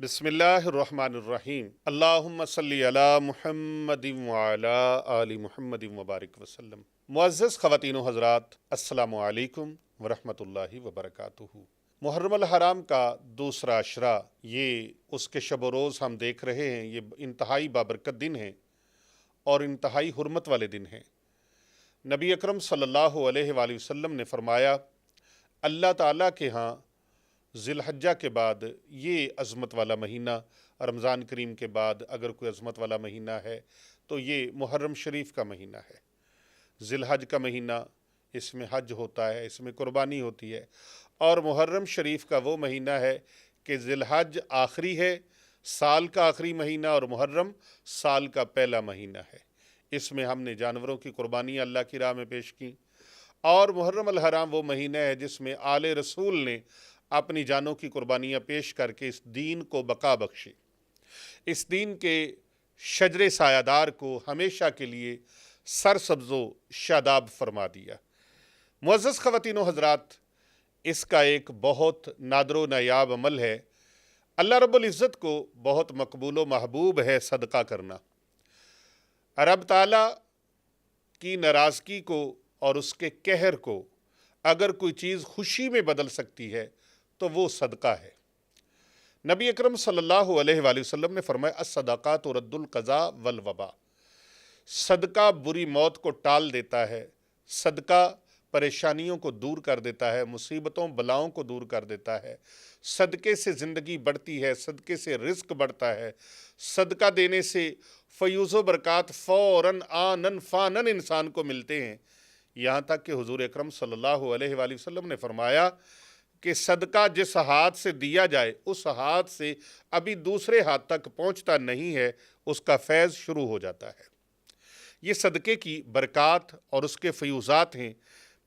बिस्मिल्लाहिर्रहमानिर्रहीम। अल्लाहुम्मा सल्ली अला मुहम्मदिन व अला आलि मुहम्मदिन वबारिक वसल्लम। मुअज़्ज़ज़ ख़वातीन व हज़रात, अस्सलामु अलैकुम व रहमतुल्लाहि व बरकातुहू। मुहर्रम अल हराम का दूसरा अशरा, ये उसके शब व रोज़ हम देख रहे हैं। ये इंतहाई बाबरकत दिन है और इंतहाई हुर्मत वाले दिन हैं। नबी अकरम सल्लल्लाहु अलैहि वसल्लम ने फरमाया, अल्लाह ताला के यहाँ ज़िलहज्जा के बाद ये अज़मत वाला महीना, रमज़ान करीम के बाद अगर कोई अज़मत वाला महीना है तो ये मुहर्रम शरीफ का महीना है। ज़िलहज का महीना, इसमें हज होता है, इसमें कुर्बानी होती है। और मुहर्रम शरीफ का वो महीना है कि ज़िलहज आखिरी है, साल का आखिरी महीना, और मुहर्रम साल का पहला महीना है। इसमें हमने जानवरों की कुर्बानी अल्लाह की राह में पेश की। और मुहर्रम अल हराम वो महीना है जिसमें आले रसूल ने अपनी जानों की कुर्बानियाँ पेश करके इस दीन को बका बख्शी, इस दीन के शजरे सायादार को हमेशा के लिए सरसब्ज़ो शादाब फरमा दिया। मुअज़्ज़ज़ ख़वातीन व हज़रात, इसका एक बहुत नादरो नायाब अमल है। अल्लाह रब्बुल इज़्ज़त को बहुत मकबूल व महबूब है सदका करना। रब ताला की नाराज़गी को और उसके कहर को अगर कोई चीज़ खुशी में बदल सकती है तो वो सदका है। नबी अकरम सल्लल्लाहु अलैहि वसल्लम ने फरमाया, अस्सदक़ातु रद्दुल क़ज़ा वल वबा। सदका बुरी मौत को टाल देता है, सदका परेशानियों को दूर कर देता है, मुसीबतों बलाओं को दूर कर देता है। सदक़े से ज़िंदगी बढ़ती है, सदक़े से रिज़्क़ बढ़ता है। सदका देने से फ़यूज़ व बरक़ात फ़ौरन आनन फ़ानन इंसान को मिलते हैं। यहाँ तक कि हुज़ूर अकरम सल्लल्लाहु अलैहि वसल्लम ने फरमाया कि सदका जिस हाथ से दिया जाए उस हाथ से अभी दूसरे हाथ तक पहुँचता नहीं है, उसका फैज़ शुरू हो जाता है। ये सदक़े की बरक़ात और उसके फ़यूज़ात हैं।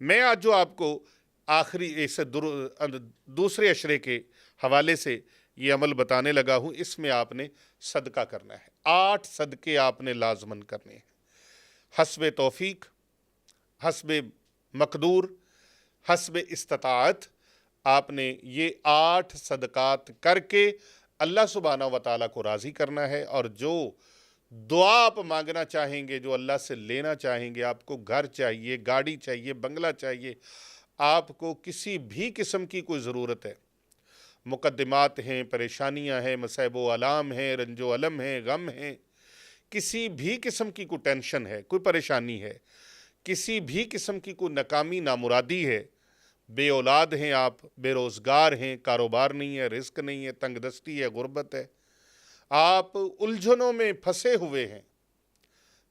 मैं आज जो आपको आखिरी इस दूसरे अशरे के हवाले से ये अमल बताने लगा हूँ, इसमें आपने सदका करना है। 8 सदक़े आपने लाज़मन करने हैं। हस्बे तौफ़ीक, हस्बे मक़दूर, हस्बे इस्तिताअत, आपने ये 8 सदक़ात करके अल्लाह सुब्हानहू व तआला को राज़ी करना है। और जो दुआ आप मांगना चाहेंगे, जो अल्लाह से लेना चाहेंगे, आपको घर चाहिए, गाड़ी चाहिए, बंगला चाहिए, आपको किसी भी किस्म की कोई ज़रूरत है, मुक़द्दिमात हैं, परेशानियां हैं, मसैब व आलाम हैं, रंजो अलम हैं, गम हैं, किसी भी किस्म की कोई टेंशन है, कोई परेशानी है, किसी भी किस्म की कोई नाकामी नामुरादी है, बे औलाद हैं आप, बेरोज़गार हैं, कारोबार नहीं है, रिस्क नहीं है, तंगदस्ती है, गुर्बत है, आप उलझनों में फंसे हुए हैं,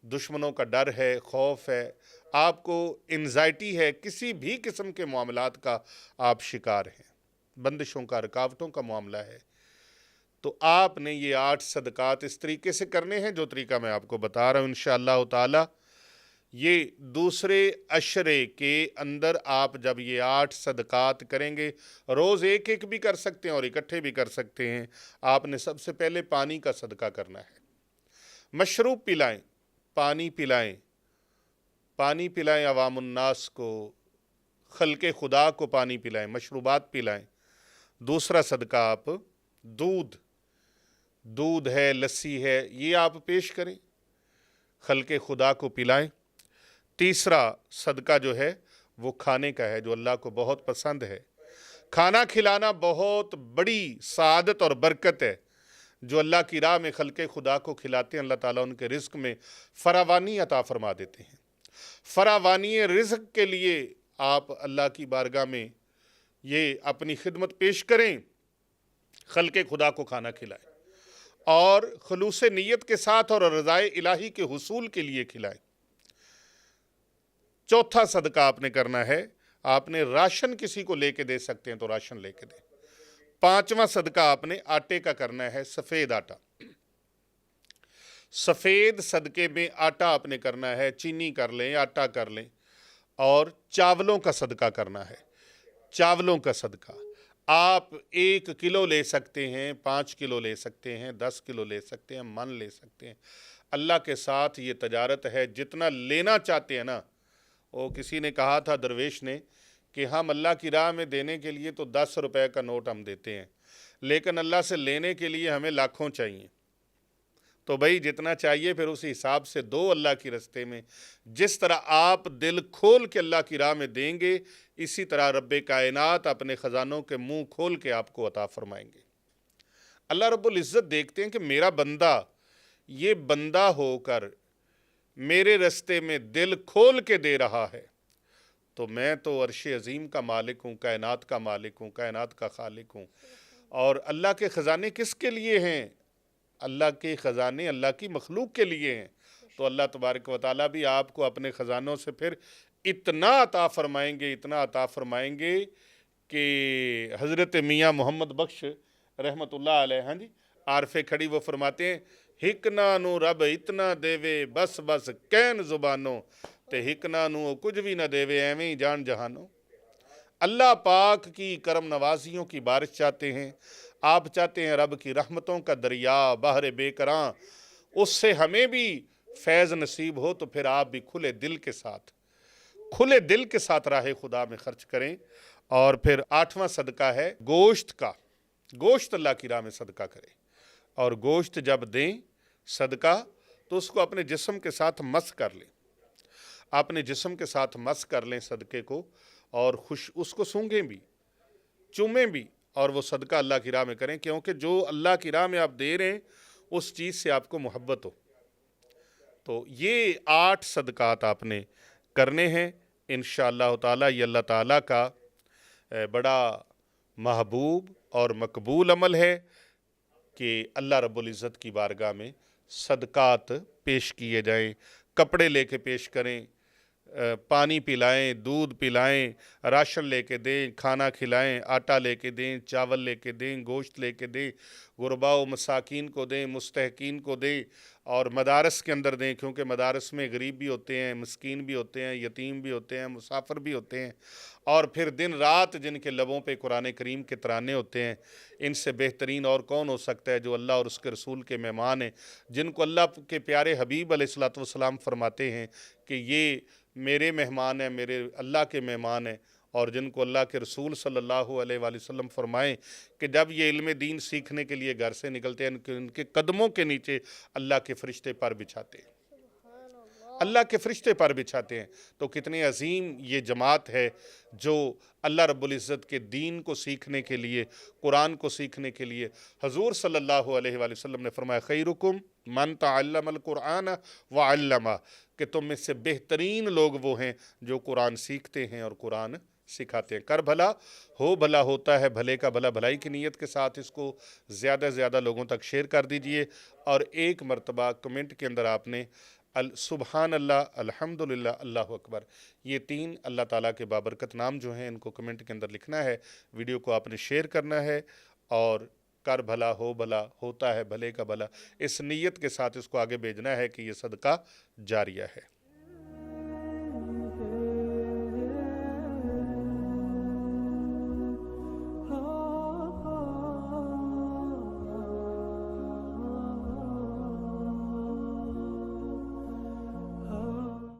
दुश्मनों का डर है, खौफ है, आपको एंजाइटी है, किसी भी किस्म के मामलात का आप शिकार हैं, बंदिशों का, रुकावटों का मामला है, तो आपने ये 8 सदक़ात इस तरीके से करने हैं जो तरीका मैं आपको बता रहा हूँ। इंशाअल्लाह ताला ये दूसरे अशरे के अंदर आप जब ये 8 सदक़ात करेंगे, रोज़ एक एक भी कर सकते हैं और इकट्ठे भी कर सकते हैं। आपने सबसे पहले पानी का सदका करना है। मशरूब पिलाएं, पानी पिलाएं, पानी पिलाएं अवामुन्नास को, खल्क़े खुदा को पानी पिलाएं, मशरूबात पिलाएं। दूसरा सदका आप दूध है, लस्सी है, ये आप पेश करें, खल्क़े खुदा को पिलाएं। तीसरा सदका जो है वो खाने का है, जो अल्लाह को बहुत पसंद है। खाना खिलाना बहुत बड़ी सआदत और बरकत है। जो अल्लाह की राह में खल्क़े खुदा को खिलाते हैं, अल्लाह ताला उनके रिज़्क़ में फरावानी अता फरमा देते हैं। फरावानी रिज़्क़ के लिए आप अल्लाह की बारगाह में ये अपनी खिदमत पेश करें, खल्क़े खुदा को खाना खिलाएं और खुलूस नीयत के साथ और रज़ाए इलाही के हुसूल के लिए खिलाएं। चौथा सदका आपने करना है, आपने राशन किसी को लेके दे सकते हैं तो राशन लेके दें। पांचवा सदका आपने आटे का करना है, सफ़ेद आटा। सफ़ेद सदके में आटा आपने करना है, चीनी कर लें, आटा कर लें। और चावलों का सदका करना है। चावलों का सदका आप 1 किलो ले सकते हैं, 5 किलो ले सकते हैं, 10 किलो ले सकते हैं, मन ले सकते हैं। अल्लाह के साथ ये तजारत है, जितना लेना चाहते हैं ना। वो किसी ने कहा था, दरवेश ने, कि हम अल्लाह की राह में देने के लिए तो 10 रुपए का नोट हम देते हैं, لیکن اللہ سے لینے کے لیے ہمیں لاکھوں چاہیے۔ تو بھائی جتنا چاہیے پھر اسی حساب سے دو اللہ کی رستے میں۔ جس طرح آپ دل کھول کے اللہ کی راہ میں دیں گے، اسی طرح رب کائنات اپنے خزانوں کے منہ کھول کے آپ کو عطا فرمائیں گے۔ اللہ رب العزت دیکھتے ہیں کہ میرا بندہ یہ بندہ ہو کر میرے رستے میں دل کھول کے دے رہا ہے، تو میں تو عرش عظیم کا مالک ہوں، کائنات کا مالک ہوں، کائنات کا خالق ہوں۔ اور اللہ کے خزانے کس کے لیے ہیں؟ اللہ کے خزانے اللہ کی مخلوق کے لیے ہیں۔ تو اللہ تبارک و تعالیٰ بھی آپ کو اپنے خزانوں سے پھر اتنا عطا فرمائیں گے، اتنا عطا فرمائیں گے کہ حضرت میاں محمد بخش رحمت اللہ علیہ، ہاں جی، عارف کھڑی وہ فرماتے ہیں، ہکنا نو رب اتنا دیوے بس بس کین زبانوں، تے ہکنا نو کچھ بھی نہ دیوے ایویں جان جہانوں۔ اللہ پاک کی کرم نوازیوں کی بارش چاہتے ہیں، آپ چاہتے ہیں رب کی رحمتوں کا دریا بحر بے کراں، اس سے ہمیں بھی فیض نصیب ہو، تو پھر آپ بھی کھلے دل کے ساتھ راہ خدا میں خرچ کریں۔ اور پھر 8واں صدقہ ہے گوشت کا۔ گوشت اللہ کی راہ میں صدقہ کریں، اور گوشت جب دیں صدقہ تو اس کو اپنے جسم کے ساتھ مس کر لیں، اپنے جسم کے ساتھ مس کر لیں صدقے کو، اور اس کو سونگیں بھی، چومیں بھی، اور وہ صدقہ اللہ کی راہ میں کریں، کیونکہ جو اللہ کی راہ میں آپ دے رہے ہیں اس چیز سے آپ کو محبت ہو۔ تو یہ 8 صدقات آپ نے کرنے ہیں انشاءاللہ تعالی۔ یہ اللہ تعالیٰ کا بڑا محبوب اور مقبول عمل ہے کہ اللہ رب العزت کی بارگاہ میں صدقات پیش کیے جائیں، کپڑے لے کے پیش کریں، پانی پلائیں، دودھ پلائیں، راشن لے کے دیں، کھانا کھلائیں، آٹا لے کے دیں، چاول لے کے دیں، گوشت لے کے دیں، غرباء و مساکین کو دیں، مستحقین کو دیں، اور مدارس کے اندر دیں، کیونکہ مدارس میں غریب بھی ہوتے ہیں، مسکین بھی ہوتے ہیں، یتیم بھی ہوتے ہیں، مسافر بھی ہوتے ہیں، اور پھر دن رات جن کے لبوں پہ قرآن کریم کے ترانے ہوتے ہیں، ان سے بہترین اور کون ہو سکتا ہے جو اللہ اور اس کے رسول کے مہمان ہیں، جن کو اللہ کے پیارے حبیب علیہ الصلوۃ والسلام فرماتے ہیں کہ یہ میرے مہمان ہیں، میرے اللہ کے مہمان ہیں، اور جن کو اللہ کے رسول صلی اللہ علیہ وآلہ وسلم فرمائیں کہ جب یہ علم دین سیکھنے کے لیے گھر سے نکلتے ہیں ان کے قدموں کے نیچے اللہ کے فرشتے پر بچھاتے ہیں، اللہ کے فرشتے پر بچھاتے ہیں۔ تو کتنے عظیم یہ جماعت ہے جو اللہ رب العزت کے دین کو سیکھنے کے لیے، قرآن کو سیکھنے کے لیے، حضور صلی اللہ علیہ وآلہ وسلم نے فرمایا خیرکم من تعلم القرآن وعلمہ، کہ تم میں سے بہترین لوگ وہ ہیں جو قرآن سیکھتے ہیں اور قرآن سکھاتے ہیں۔ کر بھلا ہو بھلا ہوتا ہے، بھلے کا بھلا بھلائی کی نیت کے ساتھ اس کو زیادہ سے زیادہ لوگوں تک شیئر کر دیجئے، اور ایک مرتبہ کمنٹ کے اندر آپ نے سبحان اللہ، الحمدللہ، اللہ اکبر، یہ 3 اللہ تعالیٰ کے بابرکت نام جو ہیں ان کو کمنٹ کے اندر لکھنا ہے۔ ویڈیو کو آپ نے شیئر کرنا ہے، اور کر بھلا ہو بھلا ہوتا ہے، بھلے کا بھلا، اس نیت کے ساتھ اس کو آگے بھیجنا ہے کہ یہ صدقہ جاریہ ہے۔